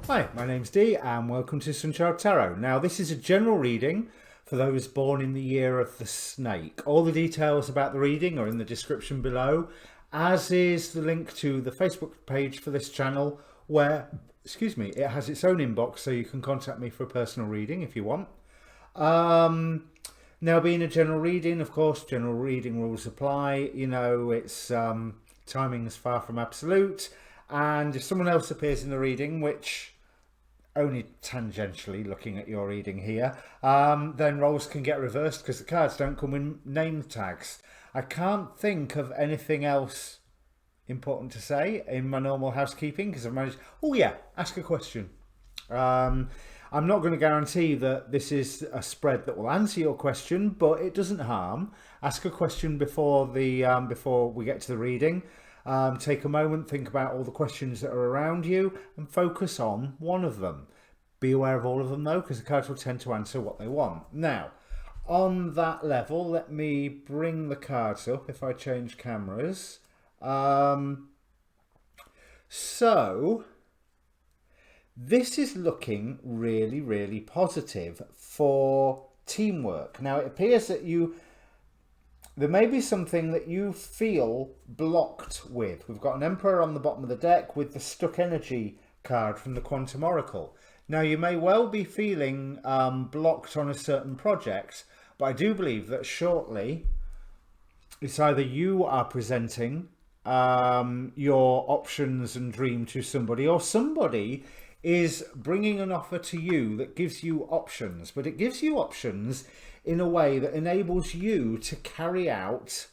Hi, my name's Dee and welcome to Sunchild Tarot. Now this is a general reading for those born in the year of the snake. All the details about the reading are in the description below, as is the link to the Facebook page for this channel where, it has its own inbox so you can contact me for a personal reading if you want. Now being a general reading, of course, general reading rules apply. You know, it's timing is far from absolute, and if someone else appears in the reading, which only tangentially looking at your reading here, then roles can get reversed because the cards don't come with name tags. I can't think of anything else important to say in my normal housekeeping because I've managed. Oh yeah, ask a question. I'm not going to guarantee that this is a spread that will answer your question, but it doesn't harm. Ask a question before we get to the reading. Take a moment, think about all the questions that are around you and focus on one of them. Be aware of all of them though, because the cards will tend to answer what they want. Now, on that level, let me bring the cards up if I change cameras. So, this is looking really, really positive for teamwork. Now, it appears that there may be something that you feel blocked with. We've got an Emperor on the bottom of the deck with the Stuck Energy card from the Quantum Oracle. Now, you may well be feeling blocked on a certain project, but I do believe that shortly it's either you are presenting your options and dream to somebody, or somebody is bringing an offer to you that gives you options, but it gives you options in a way that enables you to carry out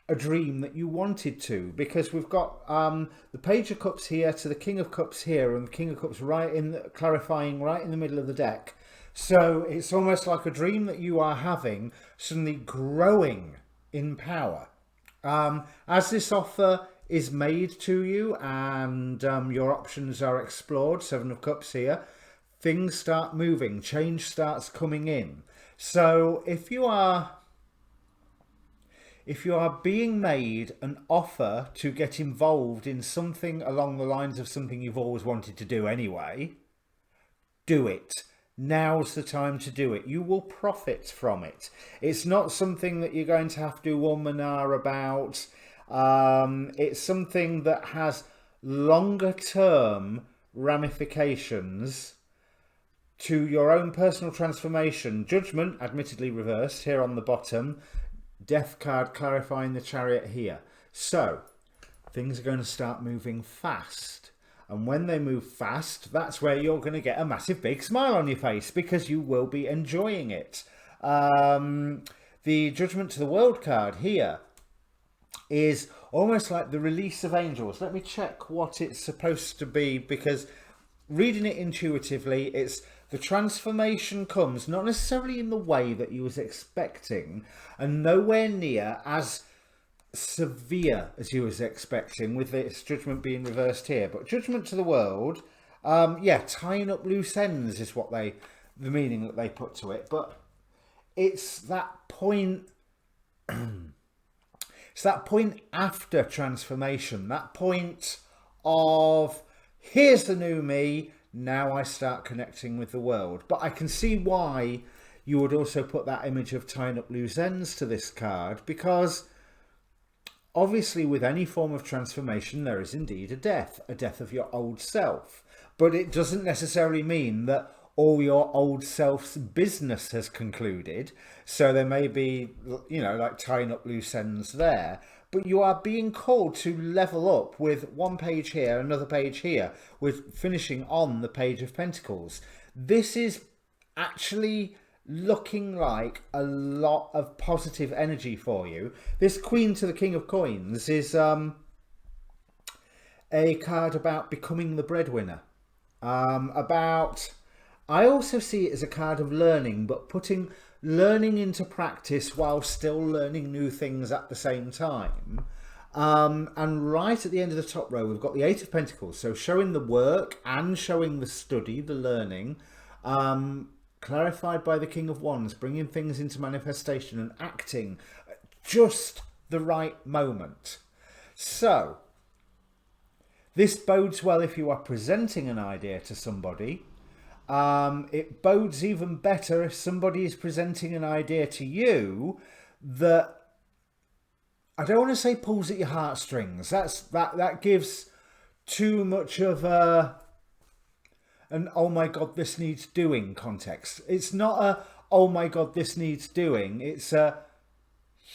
a dream that you wanted to, because we've got the Page of Cups here to the King of Cups here and the King of Cups clarifying right in the middle of the deck. So it's almost like a dream that you are having suddenly growing in power. As this offer is made to you and your options are explored, Seven of Cups here, things start moving, change starts coming in. So if you are being made an offer to get involved in something along the lines of something you've always wanted to do anyway, do it. Now's the time to do it. You will profit from it. It's not something that you're going to have to woman and ah about. It's something that has longer term ramifications to your own personal transformation. Judgment, admittedly reversed here on the bottom. Death card clarifying the Chariot here. So things are going to start moving fast. And when they move fast, that's where you're going to get a massive big smile on your face because you will be enjoying it. The Judgment to the World card here is almost like the release of angels. Let me check what it's supposed to be, because reading it intuitively, it's the transformation comes not necessarily in the way that you was expecting and nowhere near as severe as you was expecting, with its Judgment being reversed here. But Judgment to the World, yeah, tying up loose ends is what the meaning that they put to it. But it's that point it's that point after transformation, that point of here's the new me, now I start connecting with the world. But I can see why you would also put that image of tying up loose ends to this card, because obviously with any form of transformation there is indeed a death of your old self. But it doesn't necessarily mean that all your old self's business has concluded. So there may be, you know, like tying up loose ends there. But you are being called to level up with one page here, another page here, with finishing on the Page of Pentacles. This is actually looking like a lot of positive energy for you. This Queen to the King of Coins is a card about becoming the breadwinner. I also see it as a card of learning, but putting learning into practice while still learning new things at the same time. And right at the end of the top row, we've got the Eight of Pentacles. So showing the work and showing the study, the learning, clarified by the King of Wands, bringing things into manifestation and acting at just the right moment. So This bodes well if you are presenting an idea to somebody. It bodes even better if somebody is presenting an idea to you that, I don't want to say pulls at your heartstrings. That gives too much of an oh my god, this needs doing context. It's not a oh my god, this needs doing. It's a,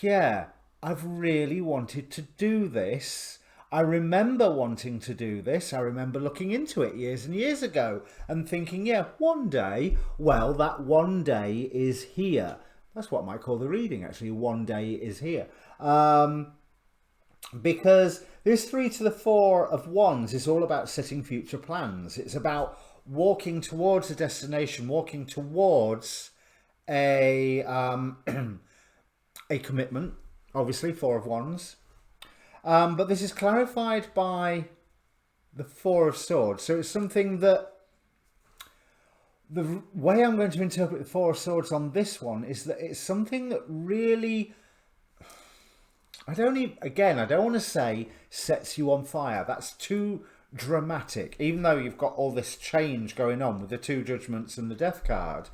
yeah, I've really wanted to do this. I remember wanting to do this. I remember looking into it years and years ago and thinking, yeah, one day, well, that one day is here. That's what I might call the reading, actually. One day is here. Because this 3 to the 4 of wands is all about setting future plans. It's about walking towards a destination, walking towards a commitment, obviously, 4 of wands. But this is clarified by the 4 of swords. So it's something that, the way I'm going to interpret the 4 of swords on this one is that it's something that really, I don't want to say sets you on fire. That's too dramatic. Even though you've got all this change going on with the 2 judgments and the death card,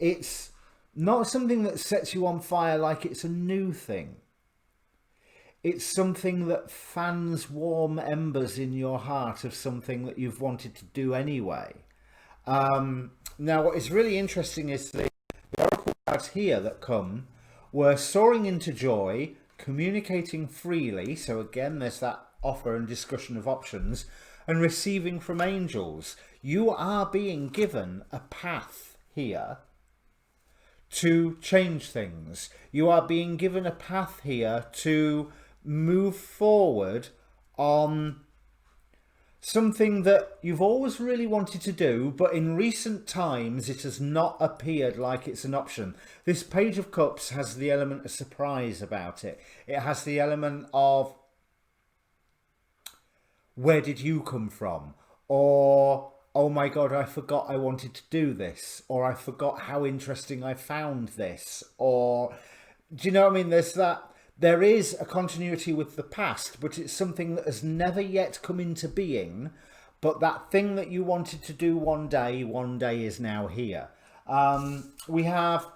it's not something that sets you on fire like it's a new thing. It's something that fans warm embers in your heart of something that you've wanted to do anyway. Now, what is really interesting is the oracle cards here that come were soaring into joy, communicating freely. So again, there's that offer and discussion of options, and receiving from angels. You are being given a path here to change things. You are being given a path here to move forward on something that you've always really wanted to do, but in recent times it has not appeared like it's an option. This Page of Cups has the element of surprise about it. It has the element of, where did you come from? Or, oh my god, I forgot I wanted to do this. Or I forgot how interesting I found this. Or, do you know what I mean? There's that. There is a continuity with the past, but it's something that has never yet come into being. But that thing that you wanted to do one day is now here. We have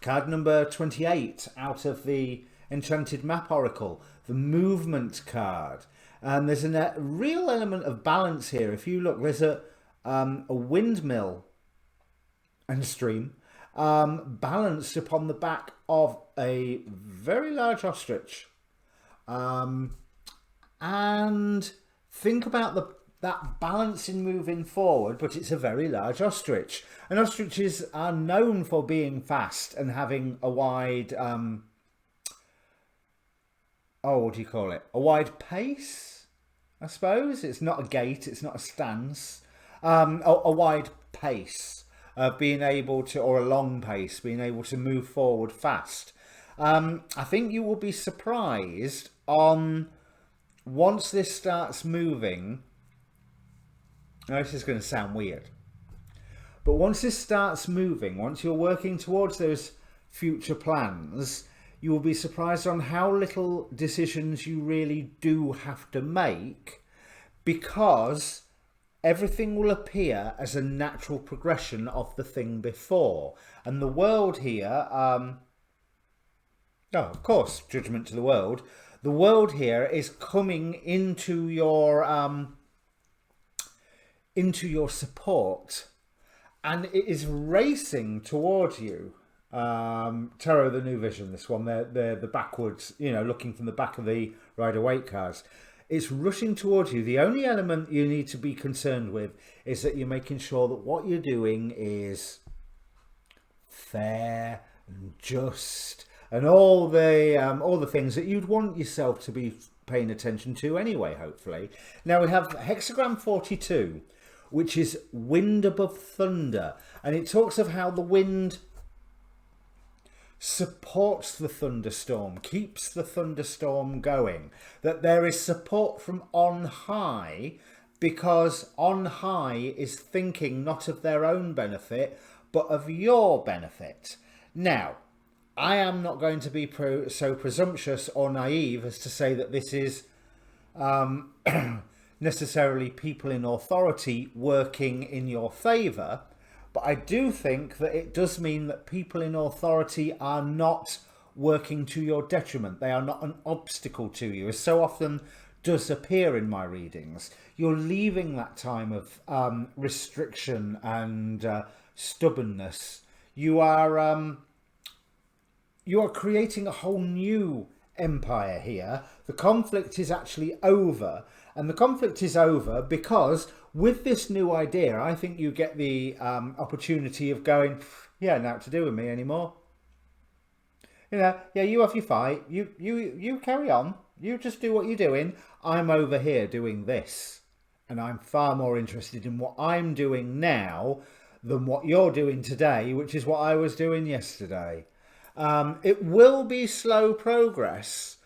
card number 28 out of the Enchanted Map Oracle, the Movement card. And there's a real element of balance here. If you look, there's a windmill and a stream balanced upon the back of a very large ostrich. And think about that balance in moving forward, but it's a very large ostrich. And ostriches are known for being fast and having a wide, what do you call it? A wide pace, I suppose. It's not a gait, it's not a stance. A wide pace of being able to, or a long pace, being able to move forward fast. I think you will be surprised on, once this starts moving, now this is going to sound weird, but once this starts moving, once you're working towards those future plans, you will be surprised on how little decisions you really do have to make, because everything will appear as a natural progression of the thing before. And the world here, of course, judgment to the world. The world here is coming into your support, and it is racing towards you. Tarot the New Vision, this one, they're the backwards, looking from the back of the Rider-Waite cards. It's rushing towards you. The only element you need to be concerned with is that you're making sure that what you're doing is fair and just, and all the things that you'd want yourself to be paying attention to anyway, hopefully. Now we have hexagram 42, which is wind above thunder, and it talks of how the wind supports the thunderstorm, keeps the thunderstorm going, that there is support from on high, because on high is thinking not of their own benefit, but of your benefit. Now, I am not going to be so presumptuous or naive as to say that this is necessarily people in authority working in your favour, but I do think that it does mean that people in authority are not working to your detriment. They are not an obstacle to you, as so often does appear in my readings. You're leaving that time of restriction and stubbornness. You are creating a whole new empire here. The conflict is actually over, and the conflict is over because with this new idea, I think you get the opportunity of going, yeah, not to do with me anymore. You know, yeah, you have your fight. You carry on. You just do what you're doing. I'm over here doing this, and I'm far more interested in what I'm doing now than what you're doing today, which is what I was doing yesterday. It will be slow progress,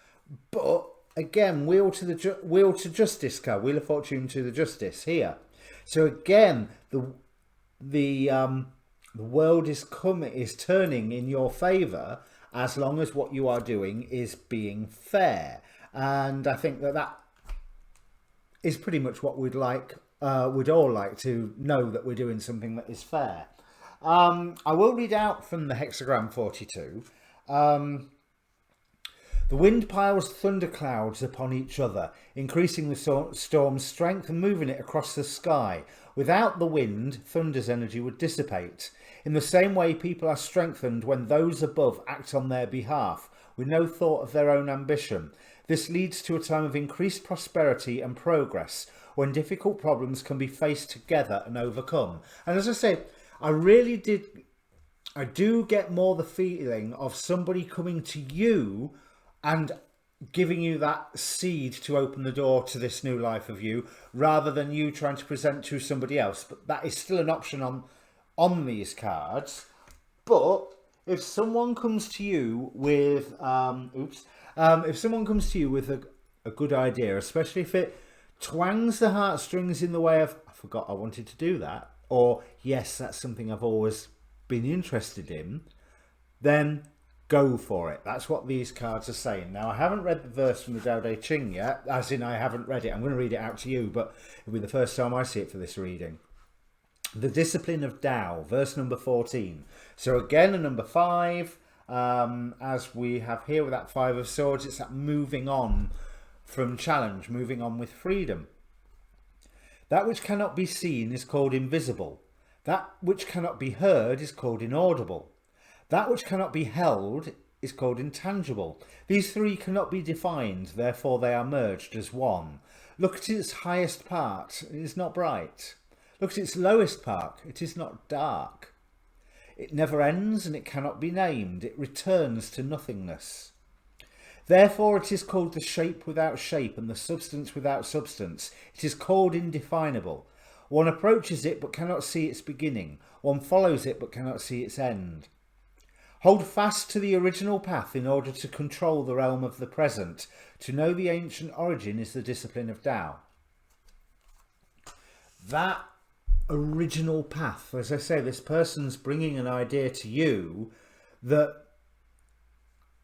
but again, wheel to justice card, wheel of fortune to the justice here. So again, the world is turning in your favour as long as what you are doing is being fair, and I think that is pretty much what we'd all like to know, that we're doing something that is fair. I will read out from the hexagram 42. The wind piles thunderclouds upon each other, increasing the storm's strength and moving it across the sky. Without the wind, thunder's energy would dissipate. In the same way, people are strengthened when those above act on their behalf, with no thought of their own ambition. This leads to a time of increased prosperity and progress, when difficult problems can be faced together and overcome. And as I say, I do get more the feeling of somebody coming to you and giving you that seed to open the door to this new life of you, rather than you trying to present to somebody else. But that is still an option on these cards. But if someone comes to you with if someone comes to you with a good idea, especially if it twangs the heartstrings in the way of, I forgot I wanted to do that, or yes, that's something I've always been interested in, then go for it. That's what these cards are saying. Now, I haven't read the verse from the Tao Te Ching yet, as in I haven't read it. I'm going to read it out to you, but it'll be the first time I see it for this reading. The discipline of Tao, verse number 14. So again, a number 5, as we have here with that 5 of swords, it's that moving on from challenge, moving on with freedom. That which cannot be seen is called invisible. That which cannot be heard is called inaudible. That which cannot be held is called intangible. These three cannot be defined, therefore they are merged as one. Look at its highest part, it is not bright. Look at its lowest part, it is not dark. It never ends and it cannot be named. It returns to nothingness. Therefore it is called the shape without shape and the substance without substance. It is called indefinable. One approaches it but cannot see its beginning. One follows it but cannot see its end. Hold fast to the original path in order to control the realm of the present. To know the ancient origin is the discipline of Tao. That original path, as I say, this person's bringing an idea to you that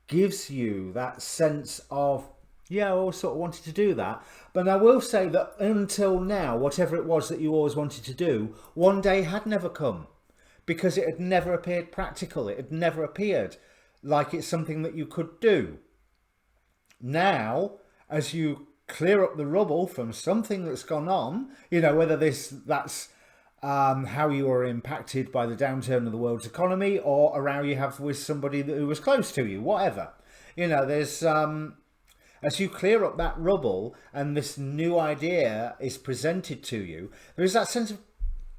gives you that sense of, yeah, I always sort of wanted to do that. But I will say that until now, whatever it was that you always wanted to do, one day had never come, because it had never appeared practical. It had never appeared like it's something that you could do. Now, as you clear up the rubble from something that's gone on, you know, whether that's how you were impacted by the downturn of the world's economy, or a row you have with somebody who was close to you, whatever. You know, there's as you clear up that rubble and this new idea is presented to you, there is that sense of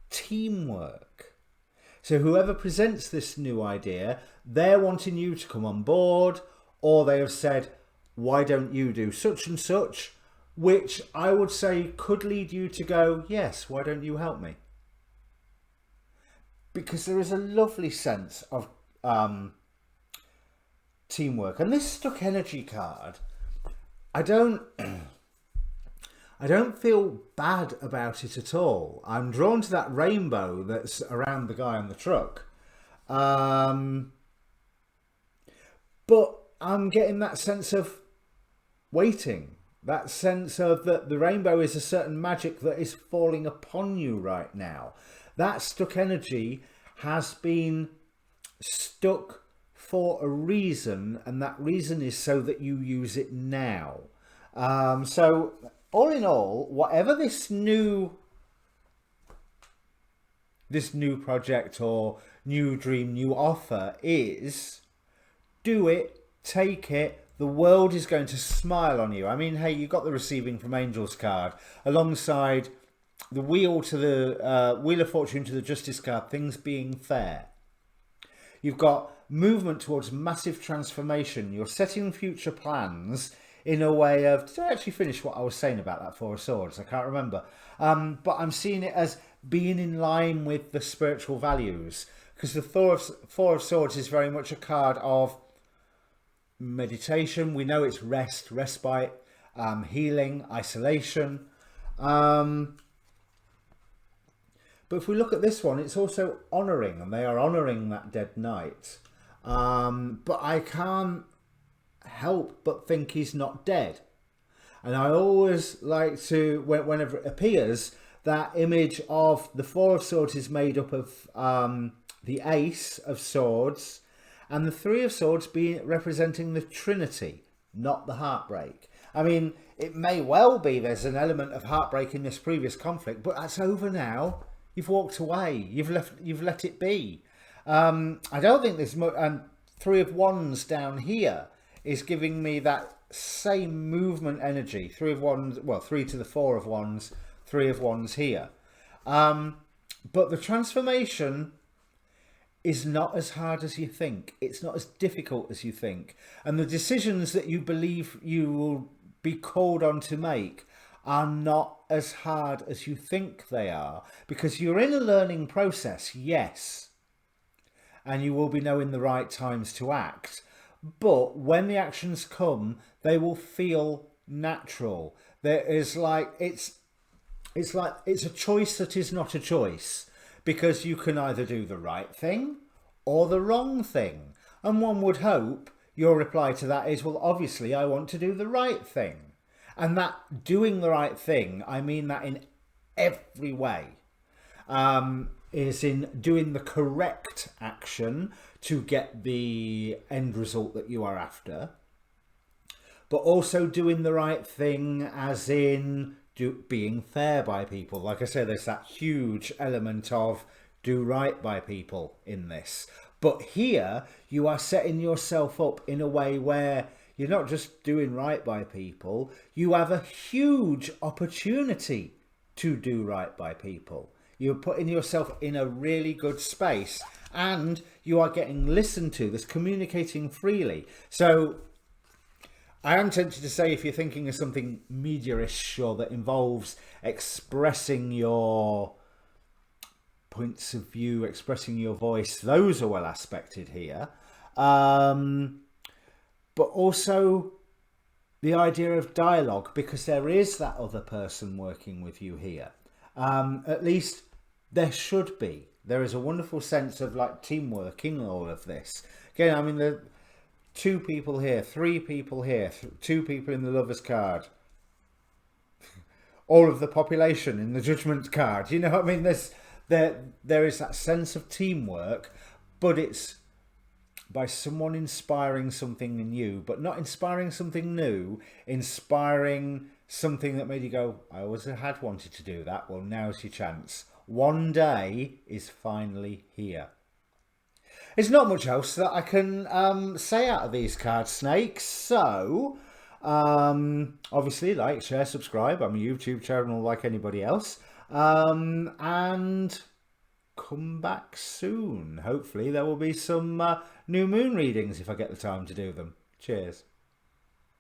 teamwork. So whoever presents this new idea, they're wanting you to come on board, or they have said, why don't you do such and such, which I would say could lead you to go, yes, why don't you help me? Because there is a lovely sense of teamwork. And this stuck energy card, I don't feel bad about it at all. I'm drawn to that rainbow that's around the guy on the truck. But I'm getting that sense of waiting. That sense of that the rainbow is a certain magic that is falling upon you right now. That stuck energy has been stuck for a reason, and that reason is so that you use it now. So all in all, whatever this new project or new dream, new offer is, do it, take it. The world is going to smile on you. I mean, hey, you got the receiving from angels card alongside the wheel to the wheel of fortune to the justice card, things being fair. You've got movement towards massive transformation. You're setting future plans in a way of, did I actually finish what I was saying about that Four of Swords? I can't remember. But I'm seeing it as being in line with the spiritual values, because the Four of Swords is very much a card of meditation. We know it's rest, respite, healing, isolation. But if we look at this one, it's also honouring, and they are honouring that dead knight. But I can't help but think he's not dead. And I always like to, whenever it appears, that image of the Four of Swords is made up of the Ace of Swords and the Three of Swords being representing the Trinity, not the heartbreak. I mean, it may well be there's an element of heartbreak in this previous conflict, but that's over now. You've walked away. You've let it be. I don't think there's much. And Three of Wands down here is giving me that same movement energy. Three of Wands, well, 3 to the 4 of Wands, 3 of Wands here. But the transformation is not as hard as you think. It's not as difficult as you think. And the decisions that you believe you will be called on to make are not as hard as you think they are, because you're in a learning process, yes, and you will be knowing the right times to act, but when the actions come, they will feel natural. There is like it's a choice that is not a choice, because you can either do the right thing or the wrong thing, and one would hope your reply to that is, well, obviously I want to do the right thing. And that doing the right thing, I mean that in every way, is in doing the correct action to get the end result that you are after, but also doing the right thing as in being fair by people. Like I said, there's that huge element of do right by people in this. But here you are setting yourself up in a way where you're not just doing right by people, you have a huge opportunity to do right by people. You're putting yourself in a really good space, and you are getting listened to. There's communicating freely. So I am tempted to say, if you're thinking of something media-ish or that involves expressing your points of view, expressing your voice, those are well aspected here. But also the idea of dialogue, because there is that other person working with you here. At least there should be. There is a wonderful sense of like teamwork in all of this. Again, I mean, the 2 people here, 3 people here, 2 people in the Lover's card, all of the population in the Judgment card. You know what I mean? There is that sense of teamwork, but it's by someone inspiring something new, but not inspiring something new, inspiring something that made you go, I always had wanted to do that. Well, now's your chance. One day is finally here. There's not much else that I can say out of these card snakes. So, obviously, like, share, subscribe. I'm a YouTube channel like anybody else. And come back soon. Hopefully there will be some new moon readings if I get the time to do them. Cheers.